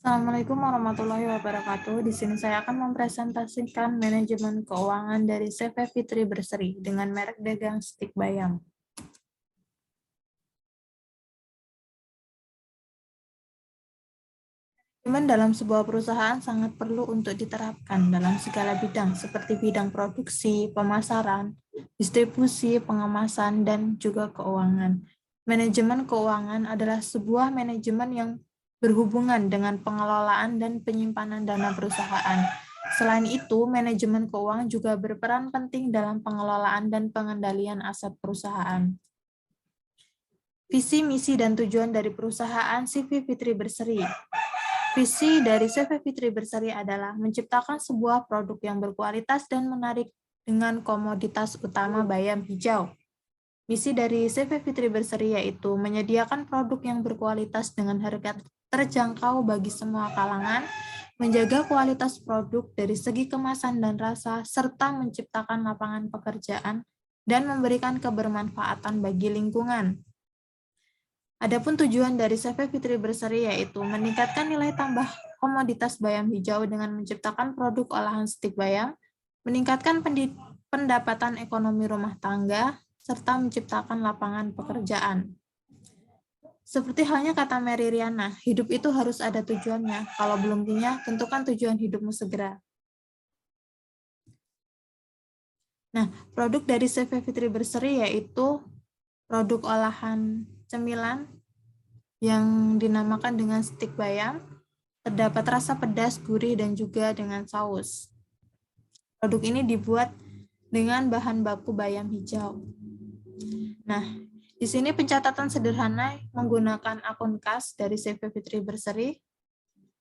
Assalamualaikum warahmatullahi wabarakatuh. Di sini saya akan mempresentasikan manajemen keuangan dari CV Fitri Berseri dengan merek dagang stik bayam. Manajemen dalam sebuah perusahaan sangat perlu untuk diterapkan dalam segala bidang, seperti bidang produksi, pemasaran, distribusi, pengemasan, dan juga keuangan. Manajemen keuangan adalah sebuah manajemen yang berhubungan dengan pengelolaan dan penyimpanan dana perusahaan. Selain itu, manajemen keuangan juga berperan penting dalam pengelolaan dan pengendalian aset perusahaan. Visi, misi, dan tujuan dari perusahaan CV Fitri Berseri. Visi dari CV Fitri Berseri adalah menciptakan sebuah produk yang berkualitas dan menarik dengan komoditas utama bayam hijau. Misi dari CV Fitri Berseri yaitu menyediakan produk yang berkualitas dengan harga terjangkau bagi semua kalangan, menjaga kualitas produk dari segi kemasan dan rasa, serta menciptakan lapangan pekerjaan dan memberikan kebermanfaatan bagi lingkungan. Adapun tujuan dari CV Fitri Berseri yaitu meningkatkan nilai tambah komoditas bayam hijau dengan menciptakan produk olahan stik bayam, meningkatkan pendapatan ekonomi rumah tangga, serta menciptakan lapangan pekerjaan. Seperti halnya kata Mary Riana, hidup itu harus ada tujuannya. Kalau belum punya, tentukan tujuan hidupmu segera. Nah, produk dari CV Fitri Berseri yaitu produk olahan cemilan yang dinamakan dengan stik bayam, terdapat rasa pedas, gurih, dan juga dengan saus. Produk ini dibuat dengan bahan baku bayam hijau. Nah, di sini pencatatan sederhana menggunakan akun kas dari CV Fitri Berseri.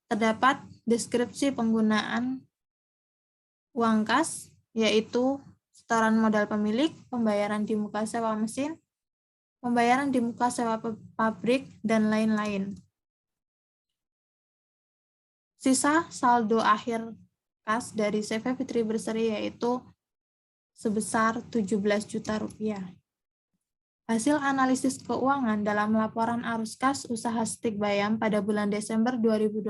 Terdapat deskripsi penggunaan uang kas, yaitu setoran modal pemilik, pembayaran di muka sewa mesin, pembayaran di muka sewa pabrik, dan lain-lain. Sisa saldo akhir kas dari CV Fitri Berseri yaitu sebesar 17 juta rupiah. Hasil analisis keuangan dalam laporan arus kas usaha stik bayam pada bulan Desember 2021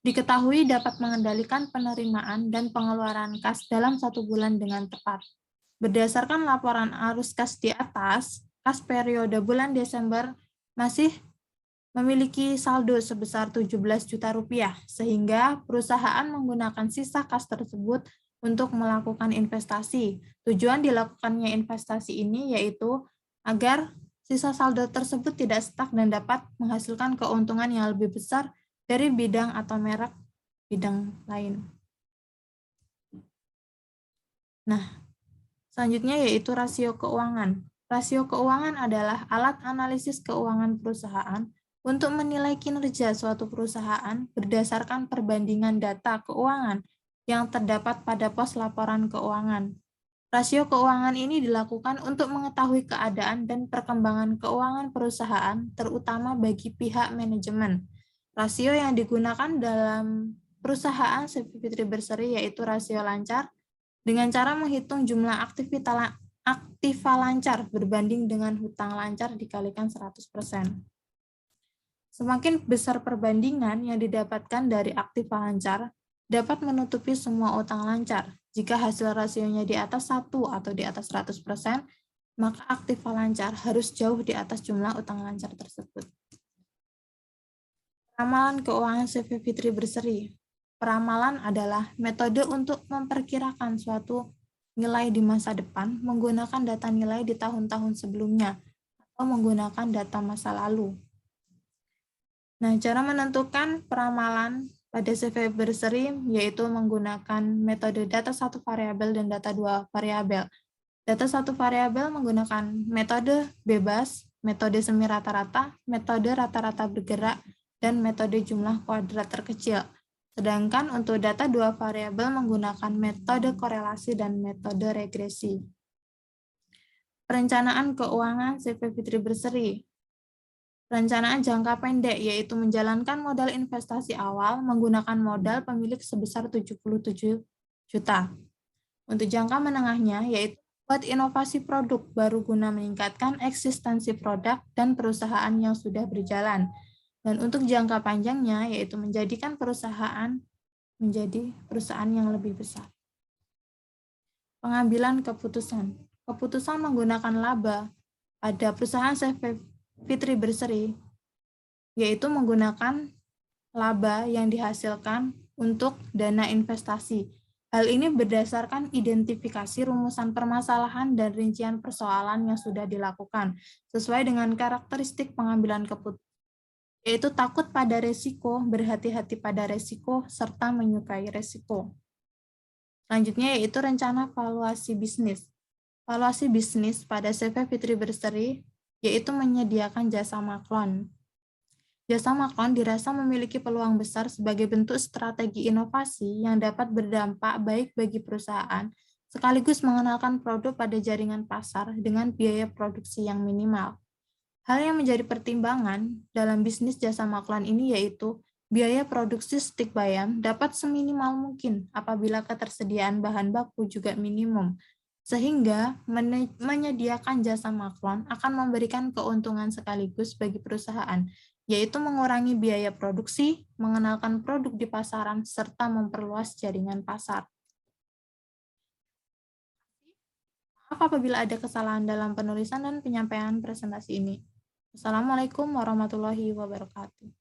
diketahui dapat mengendalikan penerimaan dan pengeluaran kas dalam 1 bulan dengan tepat. Berdasarkan laporan arus kas di atas, kas periode bulan Desember masih memiliki saldo sebesar 17 juta rupiah, sehingga perusahaan menggunakan sisa kas tersebut untuk melakukan investasi. Tujuan dilakukannya investasi ini yaitu agar sisa saldo tersebut tidak stuck dan dapat menghasilkan keuntungan yang lebih besar dari bidang atau merek bidang lain. Nah, selanjutnya yaitu rasio keuangan. Rasio keuangan adalah alat analisis keuangan perusahaan untuk menilai kinerja suatu perusahaan berdasarkan perbandingan data keuangan yang terdapat pada pos laporan keuangan. Rasio keuangan ini dilakukan untuk mengetahui keadaan dan perkembangan keuangan perusahaan, terutama bagi pihak manajemen. Rasio yang digunakan dalam perusahaan CV Fitri Berseri yaitu rasio lancar, dengan cara menghitung jumlah aktiva lancar berbanding dengan hutang lancar dikalikan 100%. Semakin besar perbandingan yang didapatkan dari aktiva lancar, dapat menutupi semua utang lancar. Jika hasil rasionya di atas 1 atau di atas 100%, maka aktiva lancar harus jauh di atas jumlah utang lancar tersebut. Ramalan keuangan CV Fitri Berseri. Peramalan adalah metode untuk memperkirakan suatu nilai di masa depan menggunakan data nilai di tahun-tahun sebelumnya atau menggunakan data masa lalu. Nah, cara menentukan peramalan pada CV Berseri yaitu menggunakan metode data satu variabel dan data dua variabel. Data satu variabel menggunakan metode bebas, metode semi rata-rata, metode rata-rata bergerak, dan metode jumlah kuadrat terkecil. Sedangkan untuk data dua variabel menggunakan metode korelasi dan metode regresi. Perencanaan keuangan CV Fitri Berseri. Perencanaan jangka pendek yaitu menjalankan modal investasi awal menggunakan modal pemilik sebesar 77 juta. Untuk jangka menengahnya yaitu buat inovasi produk baru guna meningkatkan eksistensi produk dan perusahaan yang sudah berjalan. Dan untuk jangka panjangnya, yaitu menjadikan perusahaan menjadi perusahaan yang lebih besar. Pengambilan keputusan. Keputusan menggunakan laba pada perusahaan CV Fitri Berseri, yaitu menggunakan laba yang dihasilkan untuk dana investasi. Hal ini berdasarkan identifikasi rumusan permasalahan dan rincian persoalan yang sudah dilakukan, sesuai dengan karakteristik pengambilan keputusan, yaitu takut pada resiko, berhati-hati pada resiko, serta menyukai resiko. Selanjutnya yaitu rencana valuasi bisnis. Valuasi bisnis pada CV Fitri Berseri yaitu menyediakan jasa maklon. Jasa maklon dirasa memiliki peluang besar sebagai bentuk strategi inovasi yang dapat berdampak baik bagi perusahaan, sekaligus mengenalkan produk pada jaringan pasar dengan biaya produksi yang minimal. Hal yang menjadi pertimbangan dalam bisnis jasa maklon ini yaitu biaya produksi stik bayam dapat seminimal mungkin apabila ketersediaan bahan baku juga minimum, sehingga menyediakan jasa maklon akan memberikan keuntungan sekaligus bagi perusahaan, yaitu mengurangi biaya produksi, mengenalkan produk di pasaran, serta memperluas jaringan pasar. Maaf apabila ada kesalahan dalam penulisan dan penyampaian presentasi ini. Assalamualaikum warahmatullahi wabarakatuh.